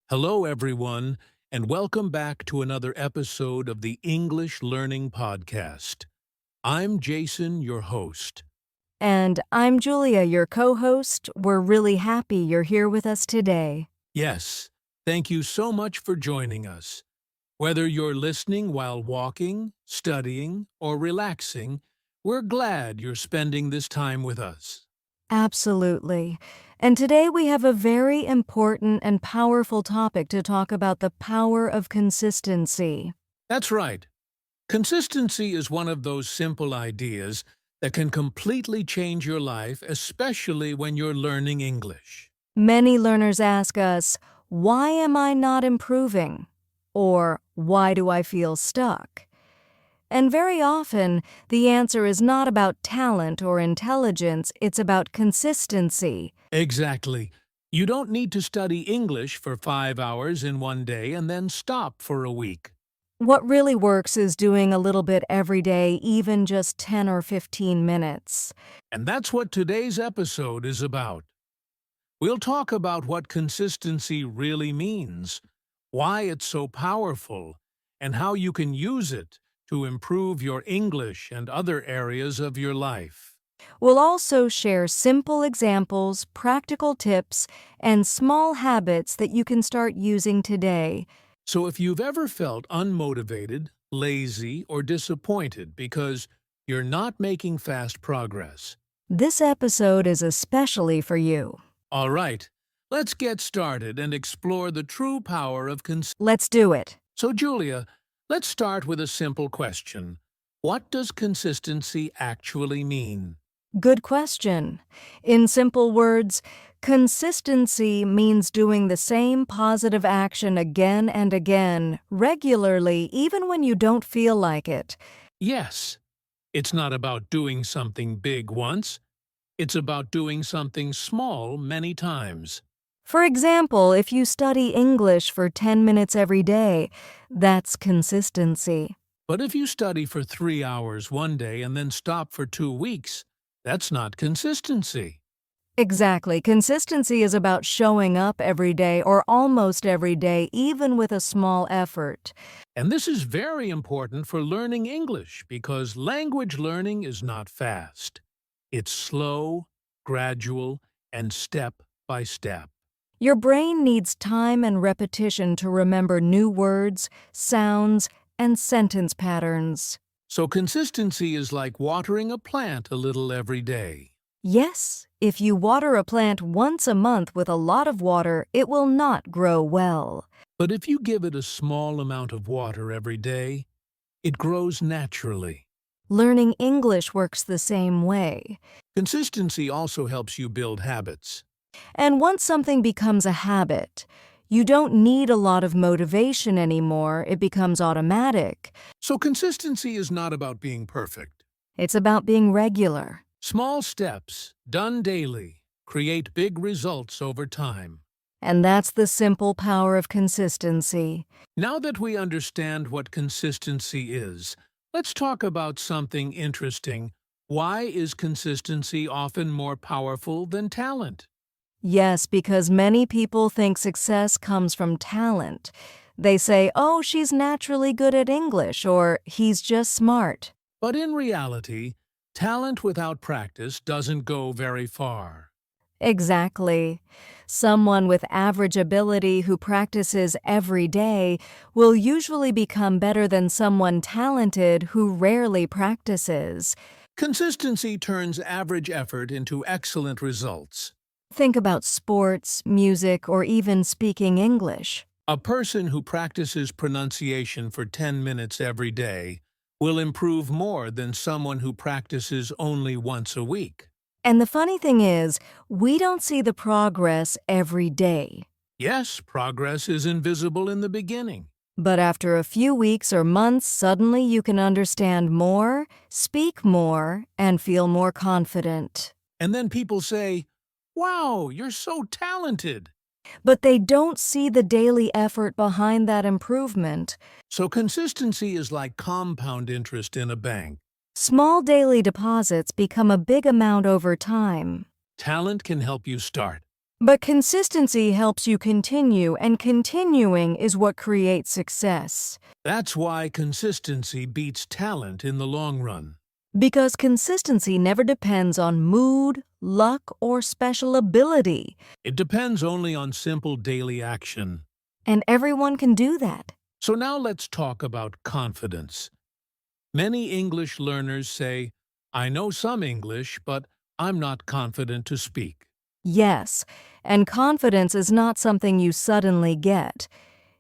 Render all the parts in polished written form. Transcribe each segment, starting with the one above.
Hello, everyone, and welcome back to another episode of the English Learning Podcast. I'm Jason, your host. And I'm Julia, your co-host. We're really happy you're here with us today. Yes, thank you so much for joining us. Whether you're listening while walking, studying, or relaxing, we're glad you're spending this time with us. Absolutely. And today we have a very important and powerful topic to talk about: the power of consistency. That's right. Consistency is one of those simple ideas that can completely change your life, especially when you're learning English. Many learners ask us, why am I not improving? Or why do I feel stuck? And very often, the answer is not about talent or intelligence, it's about consistency. Exactly. You don't need to study English for 5 hours in one day and then stop for a week. What really works is doing a little bit every day, even just 10 or 15 minutes. And that's what today's episode is about. We'll talk about what consistency really means, why it's so powerful, and how you can use it to improve your English and other areas of your life. We'll also share simple examples, practical tips, and small habits that you can start using today. So if you've ever felt unmotivated, lazy, or disappointed because you're not making fast progress, This episode is especially for you. all right, let's get started and explore the true power of consistency. Let's do it. So, Julia, let's start with a simple question. What does consistency actually mean? Good question. In simple words, consistency means doing the same positive action again and again, regularly, even when you don't feel like it. Yes, it's not about doing something big once. It's about doing something small many times. For example, if you study English for 10 minutes every day, that's consistency. But if you study for 3 hours one day and then stop for 2 weeks, that's not consistency. Exactly. Consistency is about showing up every day or almost every day, even with a small effort. And this is very important for learning English because language learning is not fast. It's slow, gradual, and step by step. Your brain needs time and repetition to remember new words, sounds, and sentence patterns. So consistency is like watering a plant a little every day. Yes, if you water a plant once a month with a lot of water, it will not grow well. But if you give it a small amount of water every day, it grows naturally. Learning English works the same way. Consistency also helps you build habits. And once something becomes a habit, you don't need a lot of motivation anymore. It becomes automatic. So consistency is not about being perfect. It's about being regular. Small steps, done daily, create big results over time. And that's the simple power of consistency. Now that we understand what consistency is, let's talk about something interesting. Why is consistency often more powerful than talent? Yes, because many people think success comes from talent. They say, oh, she's naturally good at English, or he's just smart. But in reality, talent without practice doesn't go very far. Exactly. Someone with average ability who practices every day will usually become better than someone talented who rarely practices. Consistency turns average effort into excellent results. Think about sports, music, or even speaking English. A person who practices pronunciation for 10 minutes every day will improve more than someone who practices only once a week. And the funny thing is, we don't see the progress every day. Yes, progress is invisible in the beginning. But after a few weeks or months, suddenly you can understand more, speak more, and feel more confident. And then people say, "Wow, you're so talented." But they don't see the daily effort behind that improvement. So consistency is like compound interest in a bank. Small daily deposits become a big amount over time. Talent can help you start, But consistency helps you continue, and continuing is what creates success. That's why consistency beats talent in the long run. Because consistency never depends on mood, luck, or special ability, It depends only on simple daily action. and everyone can do that. So now let's talk about confidence. Many English learners say, I know some English, but I'm not confident to speak. Yes, and confidence is not something you suddenly get.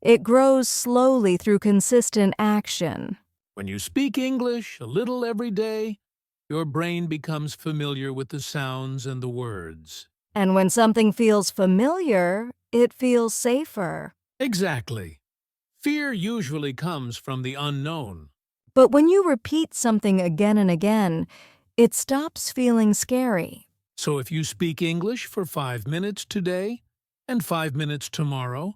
It grows slowly through consistent action. When you speak English a little every day, your brain becomes familiar with the sounds and the words. And when something feels familiar, it feels safer. Exactly. Fear usually comes from the unknown. But when you repeat something again and again, it stops feeling scary. So if you speak English for 5 minutes today, and 5 minutes tomorrow,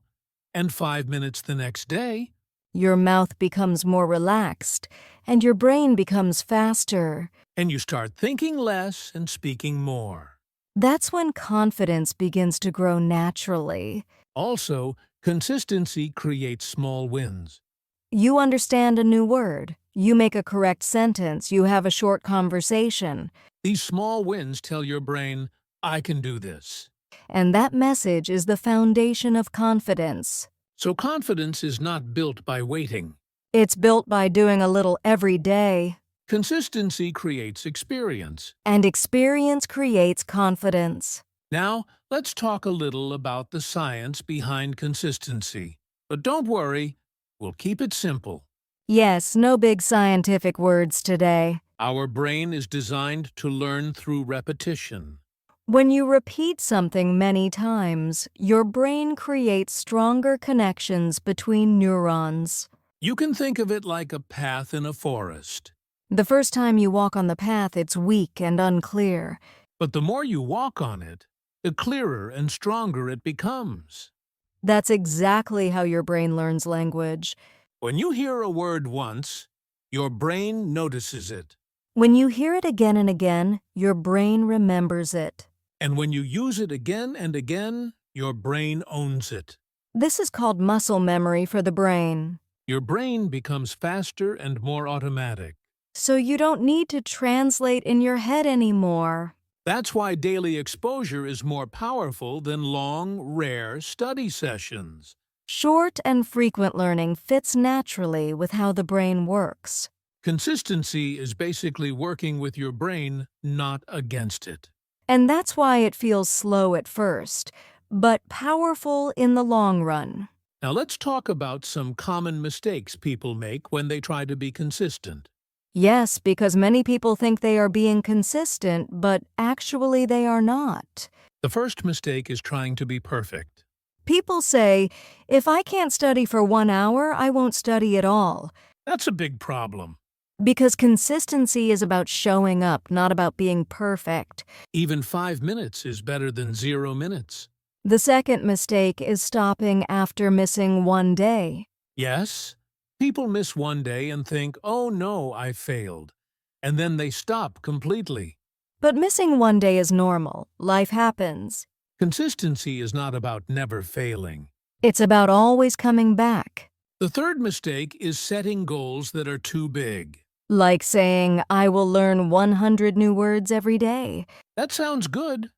and 5 minutes the next day, Your mouth becomes more relaxed, and your brain becomes faster. and you start thinking less and speaking more. That's when confidence begins to grow naturally. Also, consistency creates small wins. You understand a new word. You make a correct sentence. You have a short conversation. These small wins tell your brain, I can do this. And that message is the foundation of confidence. So confidence is not built by waiting. It's built by doing a little every day. Consistency creates experience. And experience creates confidence. Now, let's talk a little about the science behind consistency. But don't worry, we'll keep it simple. Yes, no big scientific words today. Our brain is designed to learn through repetition. When you repeat something many times, your brain creates stronger connections between neurons. You can think of it like a path in a forest. The first time you walk on the path, it's weak and unclear. But the more you walk on it, the clearer and stronger it becomes. That's exactly how your brain learns language. When you hear a word once, your brain notices it. When you hear it again and again, your brain remembers it. And when you use it again and again, your brain owns it. This is called muscle memory for the brain. Your brain becomes faster and more automatic. So you don't need to translate in your head anymore. That's why daily exposure is more powerful than long, rare study sessions. Short and frequent learning fits naturally with how the brain works. Consistency is basically working with your brain, not against it. And that's why it feels slow at first, but powerful in the long run. Now let's talk about some common mistakes people make when they try to be consistent. Yes, because many people think they are being consistent, but actually they are not. The first mistake is trying to be perfect. People say, if I can't study for 1 hour, I won't study at all. That's a big problem. Because consistency is about showing up, not about being perfect. Even 5 minutes is better than 0 minutes. The second mistake is stopping after missing 1 day. Yes, people miss 1 day and think, oh no, I failed. And then they stop completely. But missing 1 day is normal. Life happens. Consistency is not about never failing. It's about always coming back. The third mistake is setting goals that are too big. Like saying, I will learn 100 new words every day. That sounds good,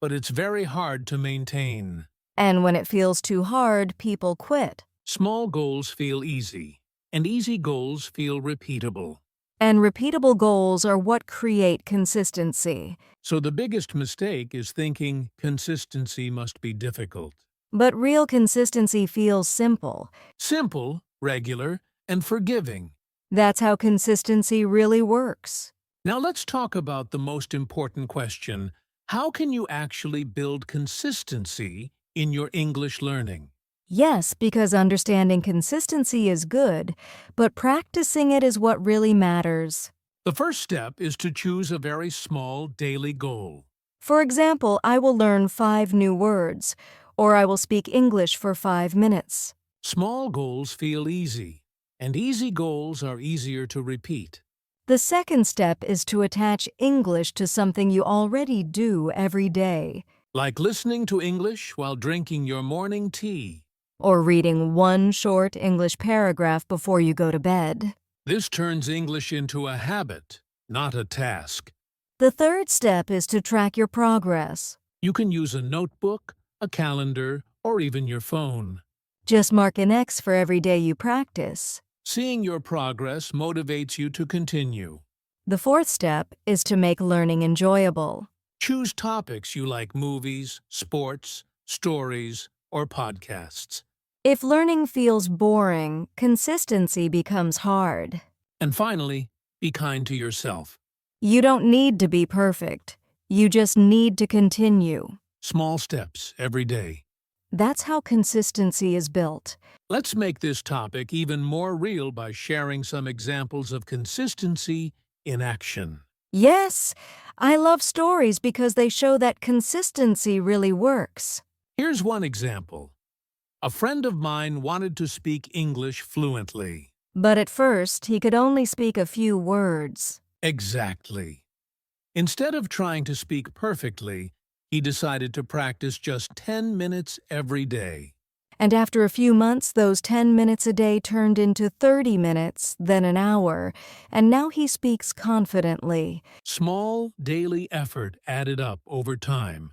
but it's very hard to maintain. And when it feels too hard, people quit. Small goals feel easy, and easy goals feel repeatable. And repeatable goals are what create consistency. So the biggest mistake is thinking consistency must be difficult. But real consistency feels simple. Simple, regular, and forgiving. That's how consistency really works. Now let's talk about the most important question. How can you actually build consistency in your English learning? Yes, because understanding consistency is good, but practicing it is what really matters. The first step is to choose a very small daily goal. For example, I will learn 5 new words, or I will speak English for 5 minutes. Small goals feel easy, and easy goals are easier to repeat. The second step is to attach English to something you already do every day. like listening to English while drinking your morning tea. or reading one short English paragraph before you go to bed. This turns English into a habit, not a task. The third step is to track your progress. You can use a notebook, a calendar, or even your phone. Just mark an X for every day you practice. Seeing your progress motivates you to continue. The fourth step is to make learning enjoyable. Choose topics you like: movies, sports, stories, or podcasts. If learning feels boring, consistency becomes hard. And finally, be kind to yourself. You don't need to be perfect. You just need to continue. Small steps every day. That's how consistency is built. Let's make this topic even more real by sharing some examples of consistency in action. Yes, I love stories because they show that consistency really works. Here's one example. A friend of mine wanted to speak English fluently. But at first, he could only speak a few words. Exactly. Instead of trying to speak perfectly, he decided to practice just 10 minutes every day. And after a few months, those 10 minutes a day turned into 30 minutes, then an hour, and now he speaks confidently. Small daily effort added up over time.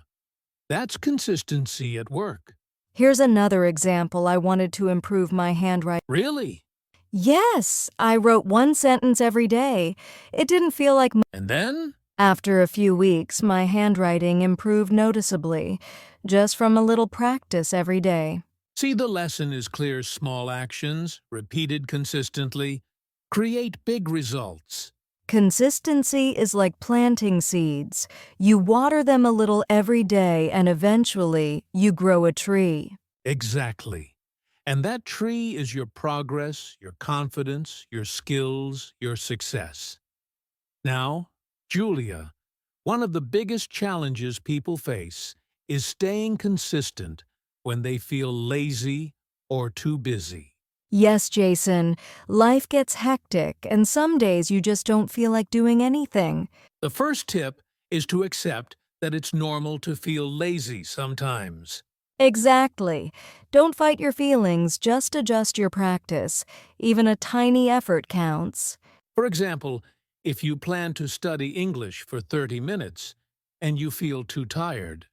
That's consistency at work. Here's another example. I wanted to improve my handwriting. Really? Yes, I wrote one sentence every day. It didn't feel like much. And then? After a few weeks, my handwriting improved noticeably, just from a little practice every day. See, the lesson is clear: small actions, repeated consistently, create big results. Consistency is like planting seeds. You water them a little every day, and eventually, you grow a tree. Exactly. And that tree is your progress, your confidence, your skills, your success. Now, Julia, one of the biggest challenges people face is staying consistent when they feel lazy or too busy. Yes, Jason, life gets hectic, and some days you just don't feel like doing anything. The first tip is to accept that it's normal to feel lazy sometimes. Exactly. Don't fight your feelings, just adjust your practice. Even a tiny effort counts. For example, if you plan to study English for 30 minutes and you feel too tired,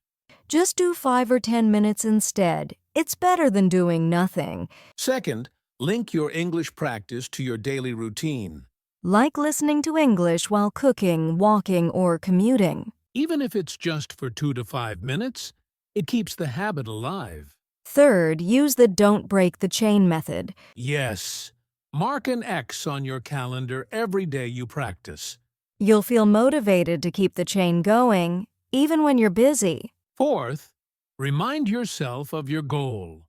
Just do 5 or 10 minutes instead. It's better than doing nothing. second, link your English practice to your daily routine. Like listening to English while cooking, walking, or commuting. Even if it's just for 2 to 5 minutes, it keeps the habit alive. Third, use the don't break the chain method. Yes, mark an X on your calendar every day you practice. You'll feel motivated to keep the chain going, even when you're busy. Fourth, remind yourself of your goal.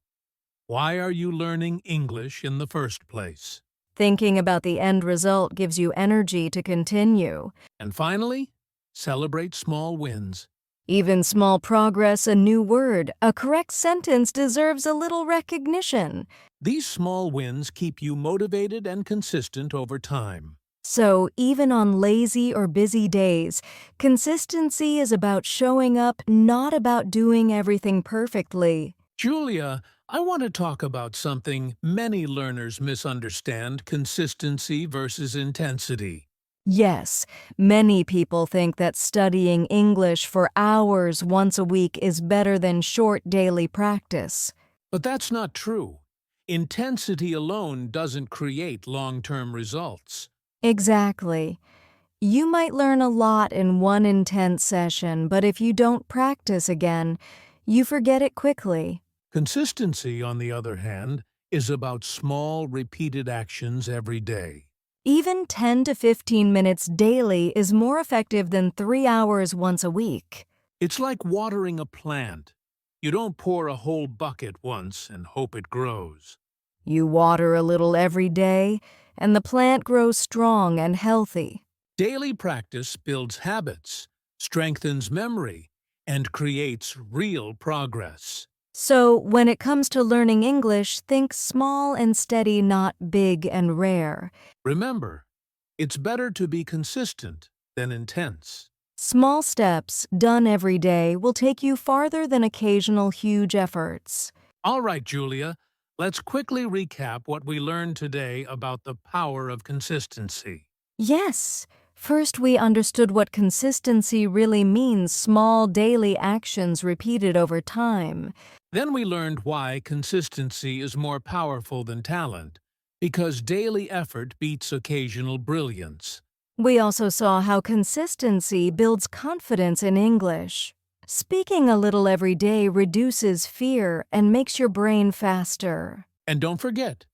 Why are you learning English in the first place? Thinking about the end result gives you energy to continue. And finally, celebrate small wins. Even small progress, a new word, a correct sentence deserves a little recognition. These small wins keep you motivated and consistent over time. So, even on lazy or busy days, consistency is about showing up, not about doing everything perfectly. Julia, I want to talk about something many learners misunderstand: consistency versus intensity. Yes, many people think that studying English for hours once a week is better than short daily practice. But that's not true. Intensity alone doesn't create long-term results. Exactly. You might learn a lot in one intense session, but if you don't practice again, you forget it quickly. Consistency, on the other hand, is about small, repeated actions every day. Even 10 to 15 minutes daily is more effective than 3 hours once a week. It's like watering a plant. You don't pour a whole bucket once and hope it grows. You water a little every day, and the plant grows strong and healthy. Daily practice builds habits, strengthens memory, and creates real progress. So, when it comes to learning English, think small and steady, not big and rare. Remember, it's better to be consistent than intense. Small steps done every day will take you farther than occasional huge efforts. All right, Julia, let's quickly recap what we learned today about the power of consistency. Yes. First, we understood what consistency really means: small daily actions repeated over time. Then we learned why consistency is more powerful than talent, because daily effort beats occasional brilliance. We also saw how consistency builds confidence in English. Speaking a little every day reduces fear and makes your brain faster. And don't forget,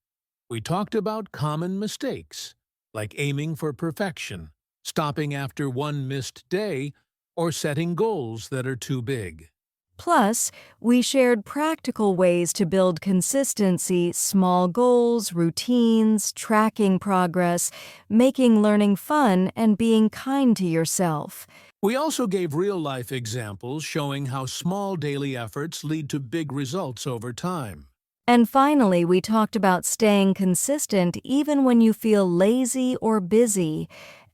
we talked about common mistakes, like aiming for perfection, stopping after one missed day, or setting goals that are too big. Plus, we shared practical ways to build consistency: small goals, routines, tracking progress, making learning fun, and being kind to yourself. We also gave real-life examples showing how small daily efforts lead to big results over time. And finally, we talked about staying consistent even when you feel lazy or busy,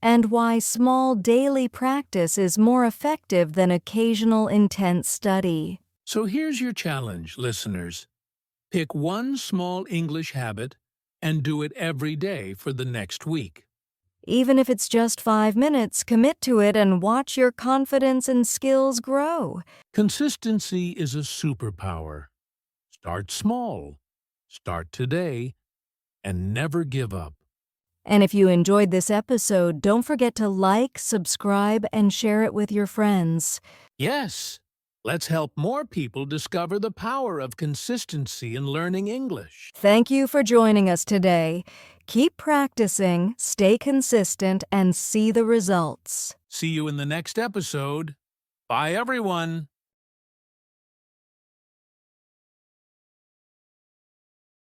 and why small daily practice is more effective than occasional intense study. So here's your challenge, listeners. Pick one small English habit and do it every day for the next week. Even if it's just 5 minutes, commit to it and watch your confidence and skills grow. Consistency is a superpower. Start small, start today, and never give up. And if you enjoyed this episode, don't forget to like, subscribe, and share it with your friends. Yes, let's help more people discover the power of consistency in learning English. Thank you for joining us today. Keep practicing, stay consistent, and see the results. See you in the next episode. Bye, everyone.